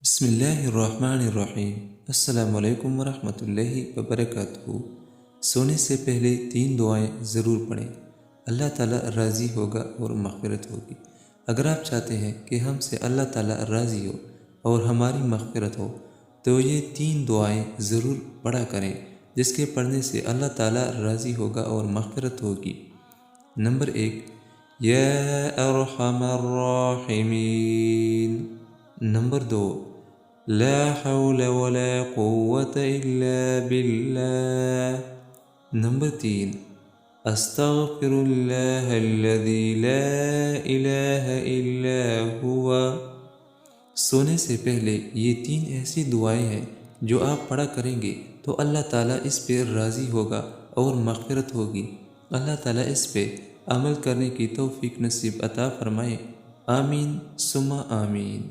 بسم اللہ الرحمن الرحیم۔ السلام علیکم ورحمۃ اللہ وبرکاتہ۔ سونے سے پہلے 3 دعائیں ضرور پڑھیں، اللہ تعالیٰ راضی ہوگا اور مغفرت ہوگی۔ اگر آپ چاہتے ہیں کہ ہم سے اللہ تعالیٰ راضی ہو اور ہماری مغفرت ہو تو یہ 3 دعائیں ضرور پڑھا کریں، جس کے پڑھنے سے اللہ تعالیٰ راضی ہوگا اور مغفرت ہوگی۔ نمبر 1، یا ارحم الراحمین۔ نمبر 2، لا حول ولا قوة الا باللہ۔ نمبر 3، استغفر اللہ الذی لا الہ الا ہوا۔ سونے سے پہلے یہ 3 ایسی دعائیں ہیں جو آپ پڑھا کریں گے تو اللہ تعالیٰ اس پہ راضی ہوگا اور مغفرت ہوگی۔ اللہ تعالیٰ اس پہ عمل کرنے کی توفیق نصیب عطا فرمائے۔ آمین ثم آمین۔